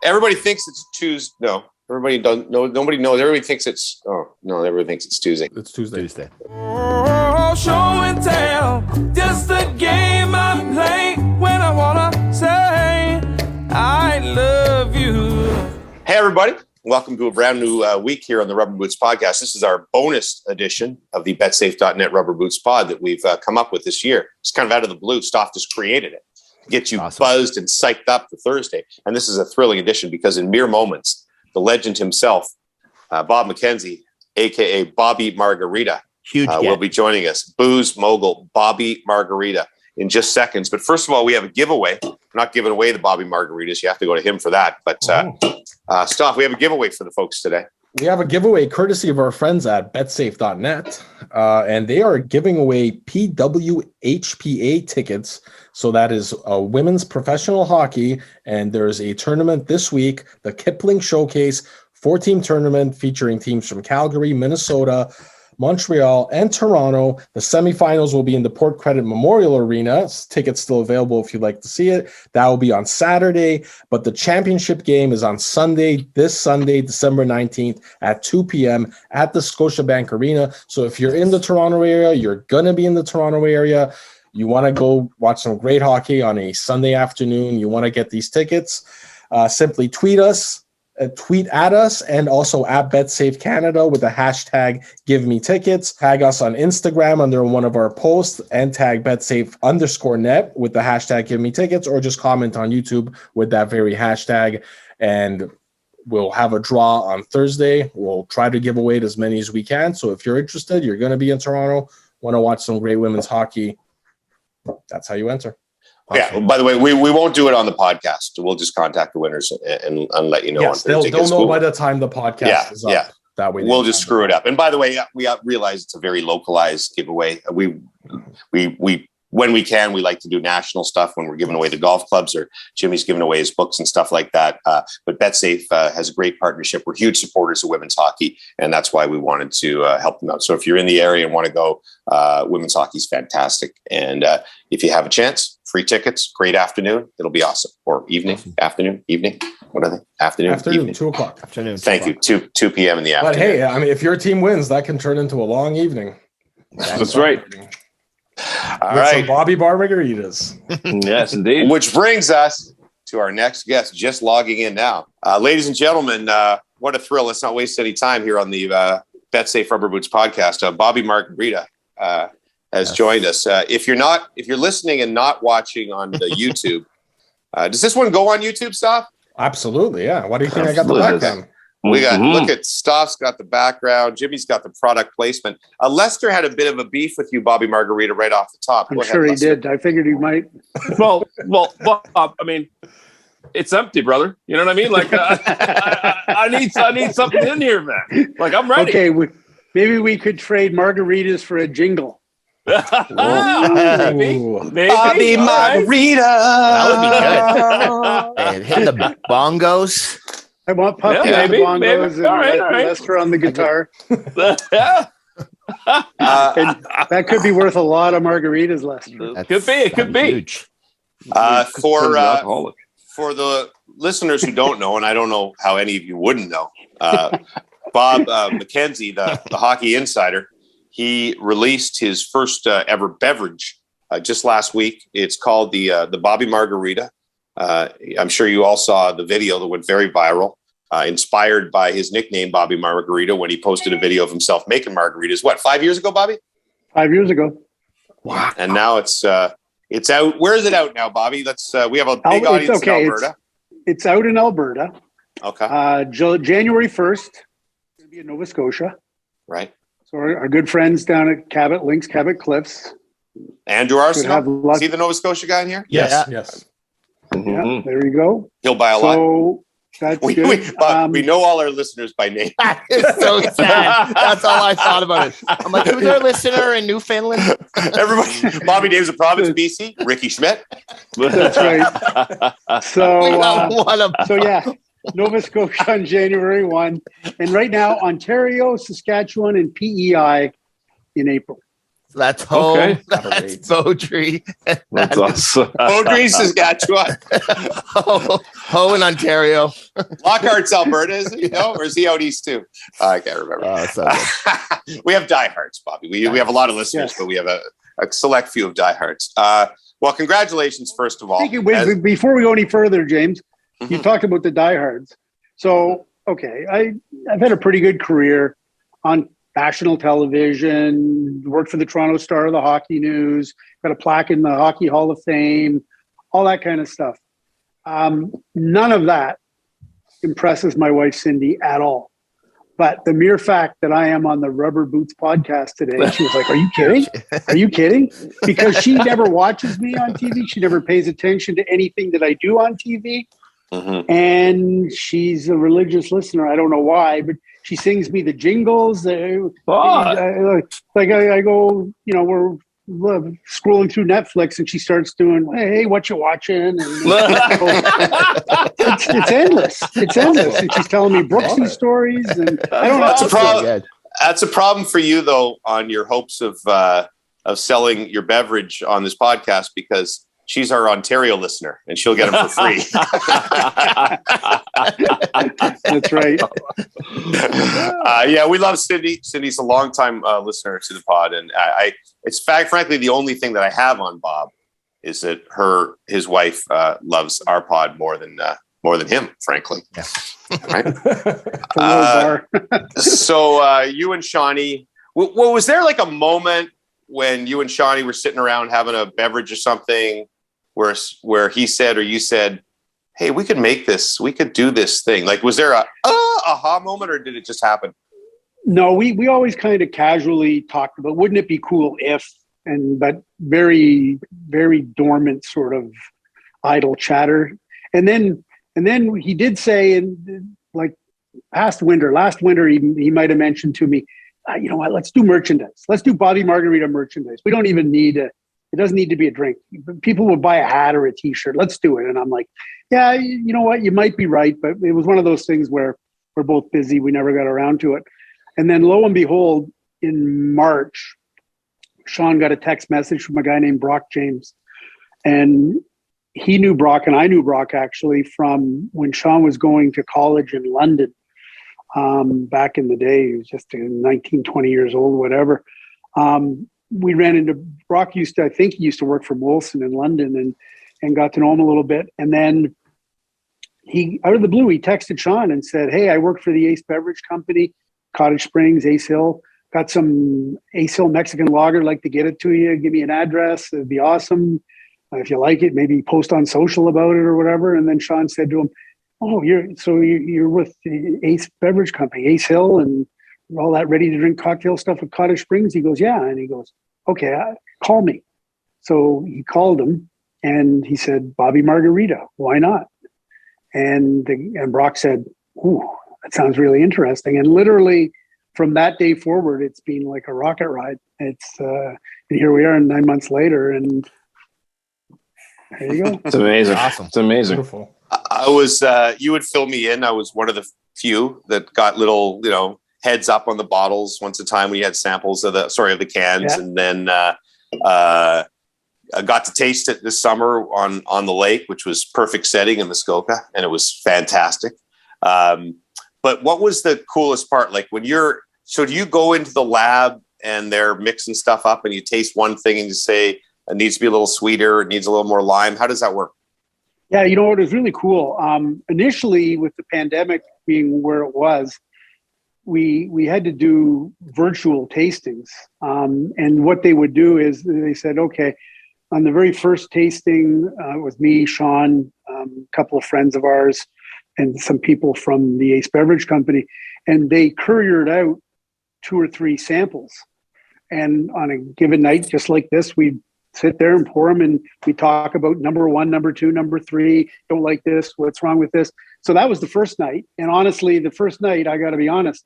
Everybody thinks it's Tuesday. No, everybody don't know. Nobody knows. Everybody thinks it's. Oh no, everybody thinks it's Tuesday. It's Tuesday. Oh, show and tell, just a game I play when I wanna say I love you. Hey everybody, welcome to a brand new week here on the Rubber Boots Podcast. This is our bonus edition of the BetSafe.net Rubber Boots Pod that we've come up with this year. It's kind of out of the blue. Stoff just created it. Get you buzzed and psyched up for Thursday. And this is a thrilling edition because in mere moments, the legend himself, Bob McKenzie, a.k.a. Bobby Margarita, will be joining us. Booze mogul, Bobby Margarita, in just seconds. But first of all, we have a giveaway. We're not giving away the Bobby Margaritas. You have to go to him for that. But Stoff, we have a giveaway for the folks today. We have a giveaway courtesy of our friends at betsafe.net, and they are giving away PWHPA tickets. So that is women's professional hockey, and there's a tournament this week, the Kipling Showcase 4-team tournament featuring teams from Calgary, Minnesota, Montreal, and Toronto. The semifinals will be in the Port Credit Memorial Arena. Tickets still available if you'd like to see it. That will be on Saturday, but the championship game is on Sunday, this Sunday, December 19th at 2 p.m. at the Scotiabank Arena. So if you're in the Toronto area, you're going to be in the Toronto area, you want to go watch some great hockey on a Sunday afternoon, you want to get these tickets, simply tweet at us and also at BetSafe Canada with the hashtag #GiveMeTickets. Tag us on Instagram under one of our posts and tag BetSafe_net with the hashtag #GiveMeTickets, or just comment on YouTube with that very hashtag. And we'll have a draw on Thursday. We'll try to give away as many as we can. So if you're interested, you're going to be in Toronto, want to watch some great women's hockey, that's how you enter. Yeah. Well, by the way, we won't do it on the podcast. We'll just contact the winners and let you know. Yes, they'll know by the time the podcast is up. Yeah. That way we'll just screw it up. And by the way, we realize it's a very localized giveaway. We when we can, we like to do national stuff when we're giving away the golf clubs or Jimmy's giving away his books and stuff like that. But BetSafe has a great partnership. We're huge supporters of women's hockey, and that's why we wanted to help them out. So if you're in the area and want to go, women's hockey is fantastic. And if you have a chance, free tickets, great afternoon. It'll be awesome. Or evening, afternoon, evening. What are they? Afternoon, 2 o'clock. Afternoon. Thank you. 2 p.m. in the afternoon. But hey, I mean, if your team wins, that can turn into a long evening. That's right. All right. Some Bobby Margaritas. Yes, indeed. Which brings us to our next guest, just logging in now. Ladies and gentlemen, what a thrill. Let's not waste any time here on the BetSafe Rubber Boots podcast. Bobby Margarita has joined us. If you're listening and not watching on the YouTube, does this one go on YouTube, Stoff? Absolutely, yeah. Why do you think I got the background? We got look at Stoff's got the background. Jimmy's got the product placement. Lester had a bit of a beef with you, Bobby Margarita, right off the top. I'm sure he did. I figured he might. Well, Bob, I mean, it's empty, brother. You know what I mean? Like, I need something in here, man. Like, I'm ready. Okay, maybe we could trade margaritas for a jingle. Maybe. Bobby Margarita. That would be good. And hit the bongos. I want Puppy on the bongos and Lester on the guitar. And that could be worth a lot of margaritas, Lester. It could be. Huge. For the listeners who don't know, and I don't know how any of you wouldn't know, Bob McKenzie, the hockey insider, he released his first ever beverage just last week. It's called the Bobby Margarita. I'm sure you all saw the video that went very viral, inspired by his nickname, Bobby Margarita, when he posted a video of himself making margaritas. What, 5 years ago, Bobby? 5 years ago. Wow. And now it's out. Where is it out now, Bobby? We have a big audience in Alberta. It's out in Alberta. Okay. January 1st. It's going to be in Nova Scotia. Right. So our good friends down at Cabot Links, Cabot Cliffs. Andrew Arsenault. See the Nova Scotia guy in here? Yes. Yeah, there you go. He'll buy a lot. That's good. We know all our listeners by name. That is so sad. That's all I thought about it. I'm like, who's our listener in Newfoundland? Everybody, Bobby Dave's a province of BC. Ricky Schmidt. That's right. So yeah, Nova Scotia on January 1. And right now, Ontario, Saskatchewan, and PEI in April. That's home. Okay. That's Beaudry. That's awesome. Beaudry, Saskatchewan. Ho in Ontario. Lockhart's Alberta, is it? No, or is he out east too? I can't remember. Oh, so good. We have diehards, Bobby. We have a lot of listeners, but we have a select few of diehards. Well, congratulations, first of all. Before we go any further, James, Mm-hmm. you talked about the diehards. So, okay, I've had a pretty good career on national television, worked for the Toronto Star of the Hockey News, got a plaque in the Hockey Hall of Fame, all that kind of stuff. None of that impresses my wife, Cindy, at all. But the mere fact that I am on the Rubber Boots podcast today, she was like, are you kidding? Are you kidding? Because she never watches me on TV. She never pays attention to anything that I do on TV. Mm-hmm. And she's a religious listener. I don't know why, but she sings me the jingles. I go, we're scrolling through Netflix and she starts doing, hey, what you watching? And it's endless. It's endless. And she's telling me Brooksy stories. And I don't know. That's a problem. That's a problem for you, though, on your hopes of selling your beverage on this podcast, because she's our Ontario listener and she'll get them for free. That's right. Yeah, we love Cindy. Cindy's a longtime listener to the pod. And it's frankly, the only thing that I have on Bob is that his wife loves our pod more than him, frankly. Yeah. Right? So you and Shawnee, was there like a moment when you and Shawnee were sitting around having a beverage or something where he said or you said, hey, we could make this, we could do this thing? Like, was there a aha moment, or did it just happen? No, we always kind of casually talked about, wouldn't it be cool if, but very, very dormant sort of idle chatter. And then he did say, like last winter, he might have mentioned to me, you know what, let's do merchandise. Let's do Bobby Margarita merchandise. We don't even need it doesn't need to be a drink. People will buy a hat or a t-shirt. Let's do it. And I'm like, yeah, you know what? You might be right. But it was one of those things where we're both busy. We never got around to it. And then lo and behold, in March, Sean got a text message from a guy named Brock James. And he knew Brock, and I knew Brock actually from when Sean was going to college in London. Back in the day, he was just 19, 20 years old, whatever. We ran into Brock. He used to work for Molson in London, and got to know him a little bit. And then he, out of the blue, he texted Sean and said, hey, I work for the Ace Beverage Company, Cottage Springs, Ace Hill. Got some Ace Hill Mexican lager, like to get it to you. Give me an address. It'd be awesome. If you like it, maybe post on social about it or whatever. And then Sean said to him, oh, you're with the Ace Beverage Company, Ace Hill, and all that ready to drink cocktail stuff at Cottage Springs? He goes, yeah. And he goes, okay, call me. So he called him and he said, Bobby Margarita, why not? And Brock said, ooh, that sounds really interesting. And literally from that day forward, it's been like a rocket ride. It's and here we are 9 months later, and there you go. It's amazing. Awesome. It's amazing. Beautiful. I was, you would fill me in. I was one of the few that got little, heads up on the bottles once a time when you had samples of the cans. Yeah. And then I got to taste it this summer on the lake, which was perfect setting in Muskoka, and it was fantastic. But what was the coolest part? Like when do you go into the lab and they're mixing stuff up and you taste one thing and you say it needs to be a little sweeter, it needs a little more lime? How does that work? Yeah, it was really cool. Initially, with the pandemic being where it was, we had to do virtual tastings. And what they would do is they said, okay, on the very first tasting, it was me, Sean, a couple of friends of ours, and some people from the Ace Beverage Company, and they couriered out 2 or 3 samples. And on a given night, just like this, we'd sit there and pour them, and we talk about number 1, number 2, number 3, don't like this, what's wrong with this. So that was the first night. And honestly, the first night, I got to be honest,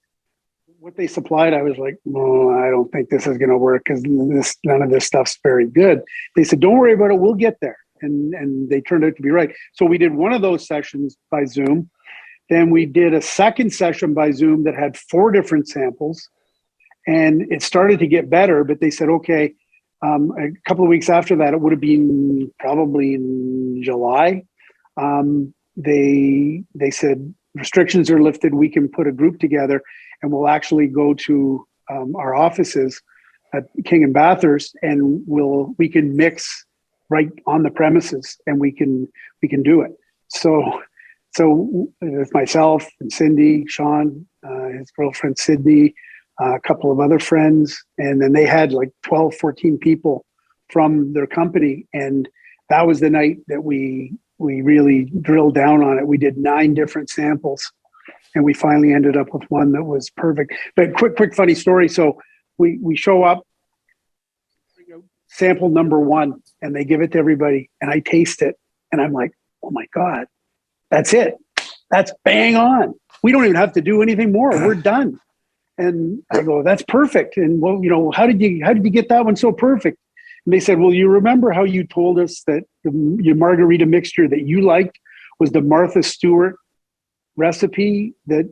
what they supplied, I was like, oh, I don't think this is going to work because none of this stuff's very good. They said, don't worry about it, we'll get there. And they turned out to be right. So we did one of those sessions by Zoom. Then we did a second session by Zoom that had 4 different samples. And it started to get better, but they said, okay, A couple of weeks after that, it would have been probably in July. They said restrictions are lifted. We can put a group together, and we'll actually go to our offices at King and Bathurst, and we can mix right on the premises, and we can do it. So with myself and Cindy, Sean, his girlfriend Sydney, a couple of other friends, and then they had like 12, 14 people from their company, and that was the night that we really drilled down on it. We did 9 different samples, and we finally ended up with one that was perfect. But quick funny story. So we show up, sample number 1, and they give it to everybody, and I taste it, and I'm like, oh my God, that's it. That's bang on. We don't even have to do anything more. We're done. And I go, that's perfect. And well, how did you get that one so perfect? And they said, well, you remember how you told us that your margarita mixture that you liked was the Martha Stewart recipe that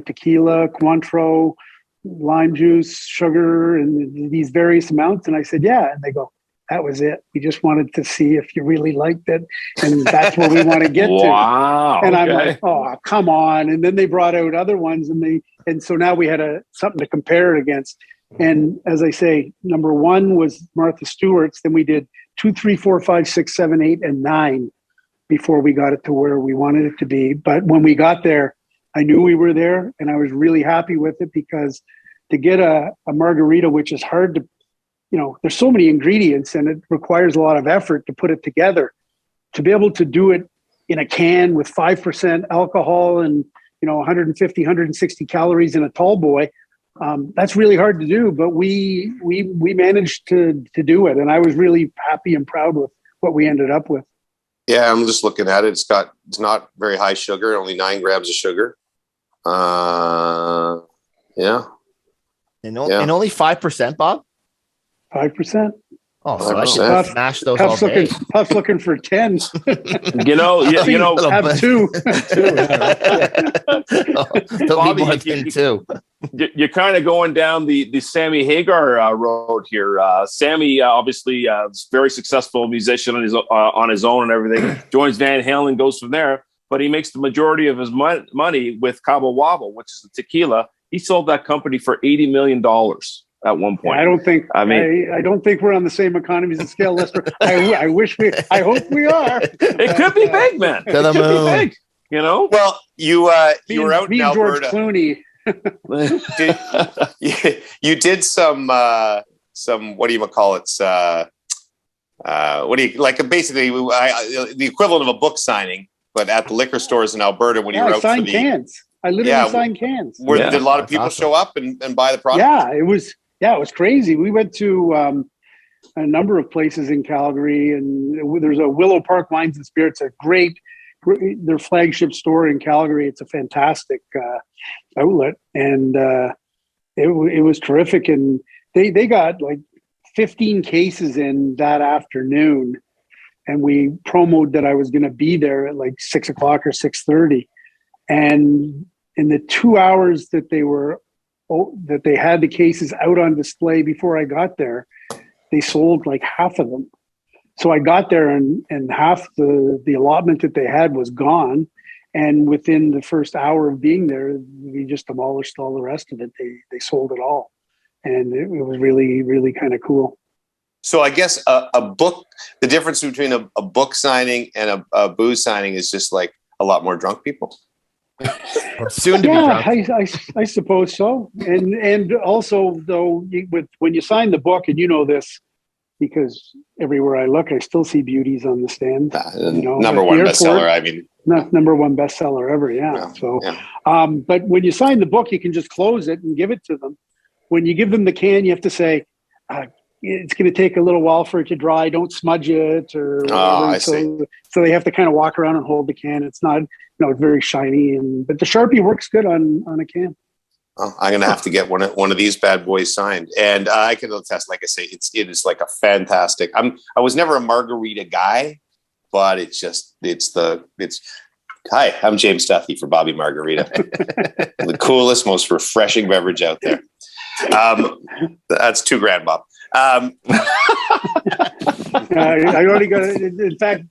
tequila, Cointreau, lime juice, sugar, and these various amounts. And I said, yeah. And they go, that was it. We just wanted to see if you really liked it. And that's what we want to get to. Wow. And okay. I'm like, oh, come on. And then they brought out other ones, and so now we had something to compare it against. And as I say, number 1 was Martha Stewart's. Then we did 2, 3, 4, 5, 6, 7, 8, and 9 before we got it to where we wanted it to be. But when we got there, I knew we were there, and I was really happy with it, because to get a margarita, which is hard to, there's so many ingredients and it requires a lot of effort to put it together, to be able to do it in a can with 5% alcohol and 150, 160 calories in a tall boy. That's really hard to do, but we managed to do it, and I was really happy and proud with what we ended up with. Yeah, I'm just looking at it. It's not very high sugar, only 9 grams of sugar. Yeah. And only 5%, Bob? 5%. Oh, so I should smash those all day. Puff's looking for 10. Have 2. Don't need more than 2. You're kind of going down the Sammy Hagar road here. Sammy, obviously, is a very successful musician on his own and everything. Joins Van Halen, goes from there. But he makes the majority of his money with Cabo Wabo, which is the tequila. He sold that company for $80 million at one point. Yeah, I don't think we're on the same economies of scale, Lester. I hope we are. It could be big, man. It could be big. Well, you were out in Alberta. George Clooney. You did some what do you call it? Basically the equivalent of a book signing, but at the liquor stores in Alberta when you were out for the cans. I literally signed cans. Did a lot of people show up and buy the product? Yeah, it was crazy. We went to a number of places in Calgary, and there's a Willow Park Wines and Spirits, their flagship store in Calgary. It's a fantastic outlet, and it was terrific. And they got like 15 cases in that afternoon, and we promoted that I was going to be there at like 6 o'clock or 6:30. And in the 2 hours that they had the cases out on display before I got there, they sold like half of them. So I got there and half the allotment that they had was gone. And within the first hour of being there, we just demolished all the rest of it. They sold it all. And it was really, really kind of cool. So I guess a book, the difference between a book signing and a booze signing is just like a lot more drunk people. Soon to be drunk. I suppose so. And also, though, when you sign the book, and you know this, because everywhere I look, I still see beauties on the stand. Number one bestseller. I mean, number one bestseller ever. Yeah. But when you sign the book, you can just close it and give it to them. When you give them the can, you have to say, it's going to take a little while for it to dry. Don't smudge it. So they have to kind of walk around and hold the can. It's not, it's very shiny, but the Sharpie works good on a can. Oh, I'm going to have to get one of these bad boys signed. And I can attest, like I say, it is like a fantastic, I was never a margarita guy, but hi, I'm James Duffy for Bobby Margarita. The coolest, most refreshing beverage out there. That's $2,000, Bob. I already got it. In fact,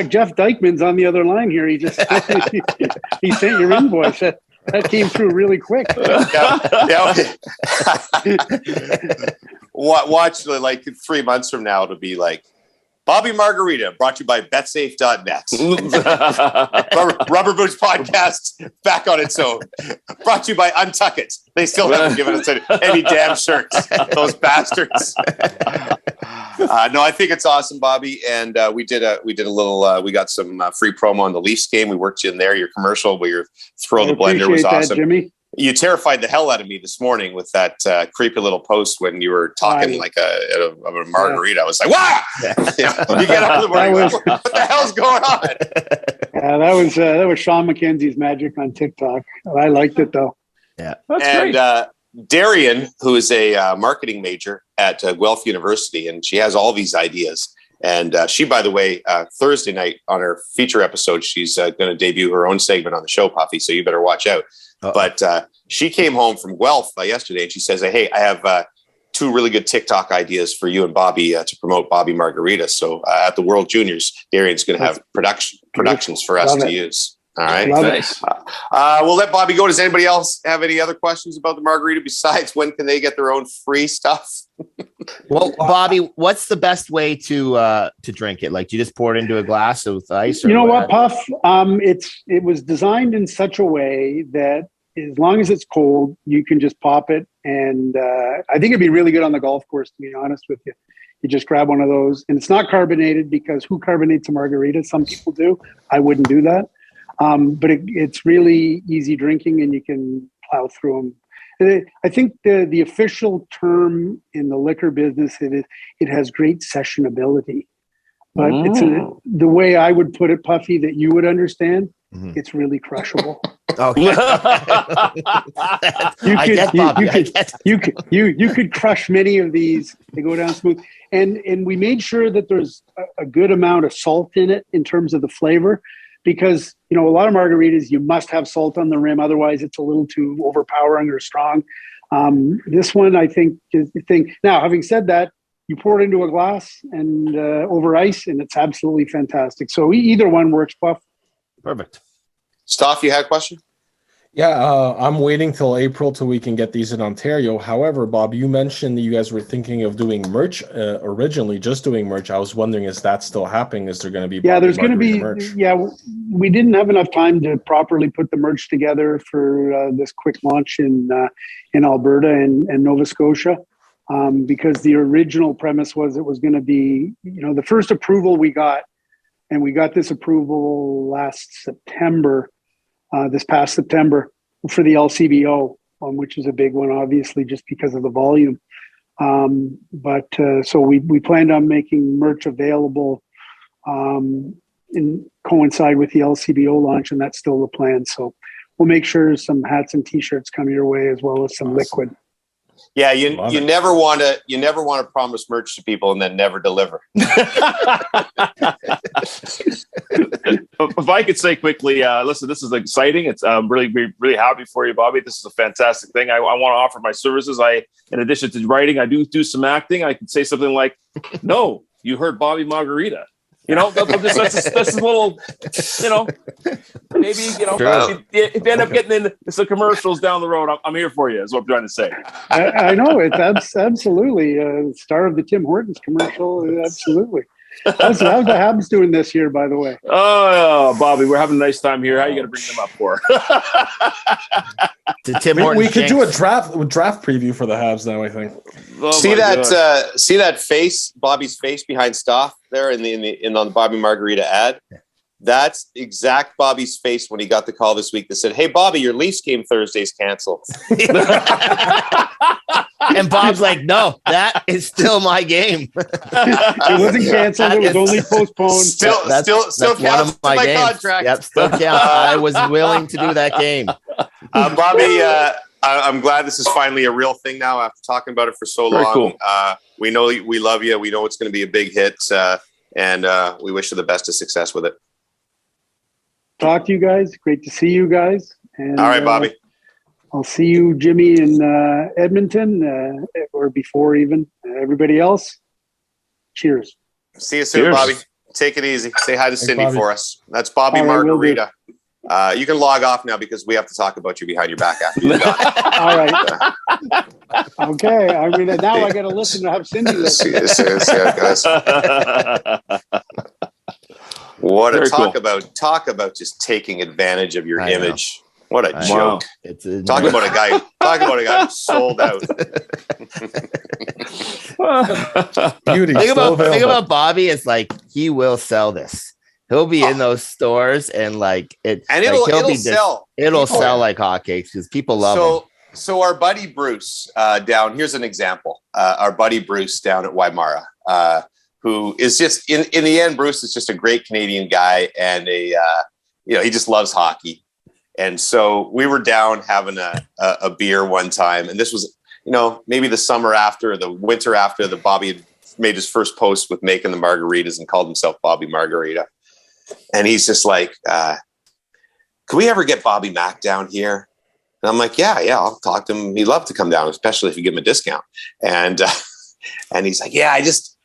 Jeff Dykman's on the other line here. He just he sent your invoice. That came through really quick. Watch like 3 months from now to be like Bobby Margarita, brought to you by betsafe.net. Rubber Boots Podcast back on its own. Brought to you by Untuck It. They still haven't given us any damn shirts. Those bastards. No, I think it's awesome, Bobby. And we did a little. We got some free promo on the Leafs game. We worked you in there. Your commercial where your throw the blender was awesome. That, Jimmy. You terrified the hell out of me this morning with that creepy little post when you were talking like a margarita. I was like, "Wow!" You get out of the morning. What the hell's going on? Yeah, that was Sean McKenzie's magic on TikTok. I liked it though. Yeah, that's great. Darian, who is a marketing major at Guelph University, and she has all these ideas. And she, by the way, Thursday night on her feature episode, she's going to debut her own segment on the show, Puffy. So you better watch out. But she came home from Guelph yesterday and she says, "Hey, I have 2 really good TikTok ideas for you and Bobby to promote Bobby Margarita." So at the World Juniors, Darian's going to have productions for us to use. All right. Nice. We'll let Bobby go. Does anybody else have any other questions about the margarita besides when can they get their own free stuff? Well, Bobby, what's the best way to drink it? Like, do you just pour it into a glass with ice? Or you know what, Puff? It was designed in such a way that as long as it's cold, you can just pop it. And I think it'd be really good on the golf course, to be honest with you. You just grab one of those. And it's not carbonated because who carbonates a margarita? Some people do. I wouldn't do that. But it's really easy drinking and you can plow through them. And I think the official term in the liquor business, it has great sessionability. But it's the way I would put it, Puffy, that you would understand, it's really crushable. You could crush many of these. They go down smooth. And we made sure that there's a good amount of salt in it in terms of the flavor. Because, a lot of margaritas, you must have salt on the rim. Otherwise, it's a little too overpowering or strong. This one, I think, is the thing. Now, having said that, you pour it into a glass and over ice, and it's absolutely fantastic. So either one works, Puff. Perfect. Stoff, you had a question? Yeah, I'm waiting till April till we can get these in Ontario. However, Bob, you mentioned that you guys were thinking of doing merch originally, just doing merch. I was wondering, is that still happening? Is there going to be there's going to be merch? Yeah, we didn't have enough time to properly put the merch together for this quick launch in Alberta and Nova Scotia, because the original premise was it was going to be, the first approval we got, and we got this approval last September. This past September for the LCBO, which is a big one, obviously, just because of the volume. So we planned on making merch available and coincide with the LCBO launch, and that's still the plan. So we'll make sure some hats and T-shirts come your way as well as some liquid. Yeah, you never want to promise merch to people and then never deliver. If I could say quickly, listen, this is exciting. It's really happy for you, Bobby. This is a fantastic thing. I want to offer my services. In addition to writing, I do some acting. I can say something like, "No, you heard Bobby Margarita." That's a little, maybe, if you end up getting into some commercials down the road, I'm here for you, is what I'm trying to say. I know, it's absolutely star of the Tim Hortons commercial. Absolutely. How's the Habs doing this year, by the way? Oh, Bobby, we're having a nice time here. How are you going to bring them up for? We could do a draft preview for the Habs now, I think. Oh, see that face, Bobby's face behind Stoff there on the Bobby Margarita ad? That's exact Bobby's face when he got the call this week that said, "Hey, Bobby, your Leafs game Thursday's canceled." And Bob's like, "No, that is still my game." It wasn't canceled. It was only postponed. Still counts one of my contract. Yep, still counts. I was willing to do that game. Bobby, I'm glad this is finally a real thing now after talking about it for so long. Cool. We know we love you. We know it's going to be a big hit, and we wish you the best of success with it. Talk to you guys. Great to see you guys. And, all right, Bobby. I'll see you, Jimmy, in Edmonton, or before even. Everybody else, Cheers. See you soon, Cheers. Bobby. Take it easy. Say hi to Cindy Bobby. for us. That's Bobby All right, will do. Margarita. You can log off now because we have to talk about you behind your back after you're done. All right. Okay. I mean, now I got to listen to have Cindy listen. See how it goes. What a Very talk cool. about. Talk about just taking advantage of your I know. image. What a Wow. joke. It's Talk about a guy. Talk about a guy who sold out. Beauty. Think still available. about Bobby. It's like he will sell this. He'll be in those stores and like it, And like, it'll sell. It'll People- sell like hotcakes because people love them. So our buddy Bruce down here's an example. Our buddy Bruce down at Waimara, who is just in the end, Bruce is just a great Canadian guy and he just loves hockey. And so we were down having a beer one time, and this was maybe the summer after, the winter after the Bobby had made his first post with making the margaritas and called himself Bobby Margarita. And he's just like, "Can we ever get Bobby Mac down here?" And I'm like, yeah, I'll talk to him. He'd love to come down, especially if you give him a discount. And he's like, yeah, I just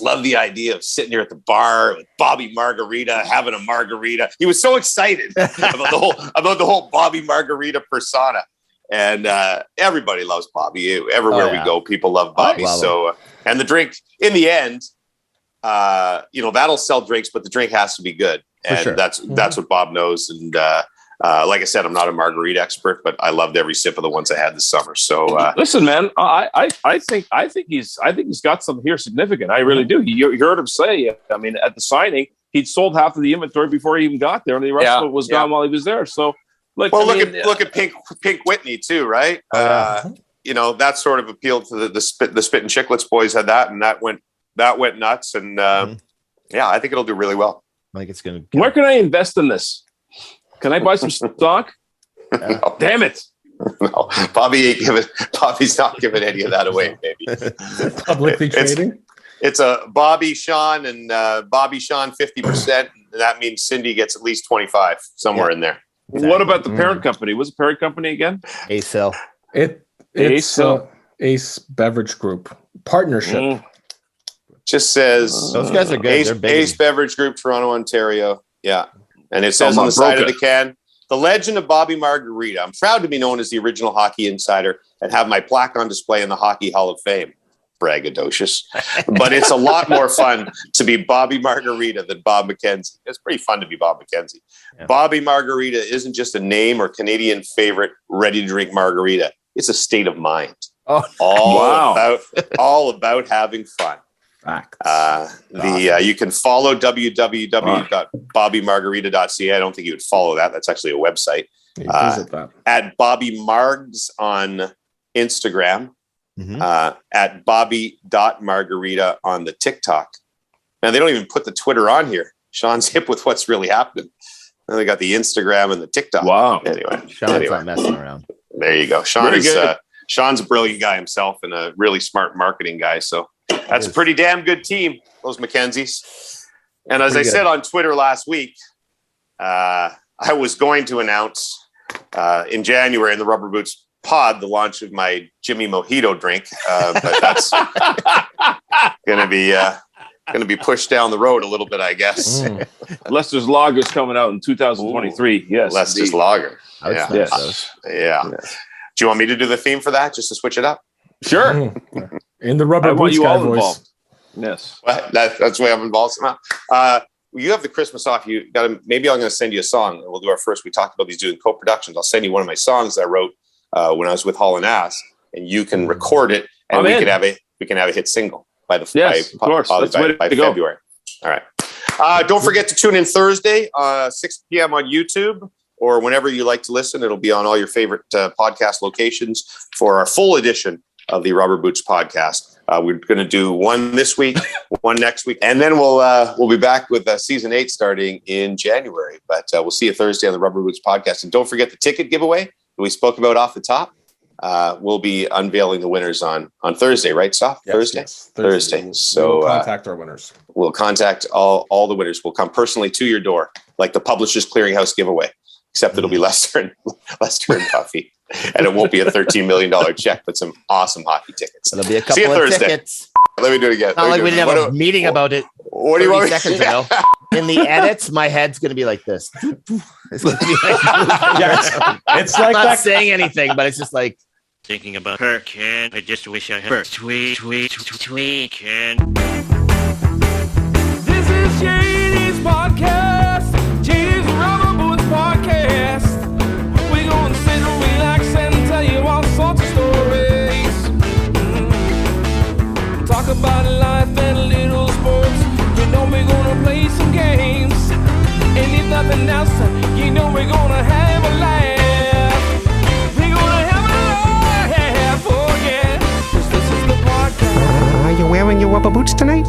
love the idea of sitting here at the bar with Bobby Margarita, having a margarita. He was so excited about the whole Bobby Margarita persona. And everybody loves Bobby. Everywhere we go, people love Bobby. And the drink, in the end, that'll sell drinks, but the drink has to be good. And sure. that's what Bob knows. And like I said, I'm not a margarita expert, but I loved every sip of the ones I had this summer. So Listen, man, I think he's got something here significant. I really do. You heard him say, I mean, at the signing, he'd sold half of the inventory before he even got there, and the rest of it was gone while he was there. So, look at Pink Whitney too, right? That sort of appealed to the Spit and Chicklets boys had that, and that went nuts. And I think it'll do really well. Like it's gonna. Where can I invest in this? Can I buy some stock? No. Damn it! No, Bobby's not giving any of that away, baby. Publicly trading. It's a Bobby Sean and Bobby Sean 50%. And that means Cindy gets at least 25 somewhere in there. Exactly. What about the parent company? What's the parent company again? ACEL. It's Ace Beverage Group partnership. Just says Those guys are good. They're big. Ace Beverage Group, Toronto, Ontario. Yeah. And it says on the side of the can, the legend of Bobby Margarita. I'm proud to be known as the original hockey insider and have my plaque on display in the Hockey Hall of Fame. Braggadocious. But it's a lot more fun to be Bobby Margarita than Bob McKenzie. It's pretty fun to be Bob McKenzie. Yeah. Bobby Margarita isn't just a name or Canadian favorite ready-to-drink margarita. It's a state of mind. All about having fun. You can follow www.bobbymargarita.ca. I don't think you would follow that. That's actually a website. Visit that. At Bobby Margs on Instagram. At Bobby.Margarita on the TikTok. Now they don't even put the Twitter on here. Sean's hip with what's really happening. And they got the Instagram and the TikTok. Wow. Anyway, Sean's not messing around. There you go. Sean's a brilliant guy himself and a really smart marketing guy. So that's a pretty damn good team, those McKenzies. And as I said on Twitter last week, I was going to announce in January in the Rubber Boots pod the launch of my Jimmy Mojito drink, but that's going to be pushed down the road a little bit, I guess. Lester's Lager is coming out in 2023. Yes, Lester's Lager. Yeah. Do you want me to do the theme for that, just to switch it up? Sure. In the Rubber Boots guy voice. Yes. That's the way I'm involved somehow. You have the Christmas off. Maybe I'm going to send you a song. We'll do our first. We talked about these doing co-productions. I'll send you one of my songs I wrote when I was with Hall & Ass, and you can record it, and we can have a hit single by February. All right. Don't forget to tune in Thursday, 6 p.m. on YouTube, or whenever you like to listen. It'll be on all your favorite podcast locations for our full edition of the Rubber Boots podcast. We're going to do one this week, one next week, and then we'll be back with season 8 starting in January. But we'll see you Thursday on the Rubber Boots podcast. And don't forget the ticket giveaway that we spoke about off the top. We'll be unveiling the winners on Thursday, right, Soph? Yes, Thursday. So we'll contact our winners. We'll contact all the winners. We'll come personally to your door, like the Publishers Clearinghouse giveaway, except it'll be Lester and Buffy. And it won't be a $13 million check, but some awesome hockey tickets. It'll be a couple of tickets. Let me do it again. Not like we didn't have a meeting about it. What do you want? 30 seconds ago. In the edits, my head's gonna be like this. It's gonna be like, Yes. It's like I'm not that. saying anything, but it's just like Thinking about her, Ken. I just wish I had her. Sweet, Ken. This is JD's podcast. JD's Rubber Boots podcast. We're gonna sit and relax and tell you all sorts of stories. Talk about life and little sports. You know we're gonna play some games. And if nothing else, you know we're gonna have a laugh. We're gonna have a laugh, oh yeah. 'Cause this is the podcast. Are you wearing your rubber boots tonight?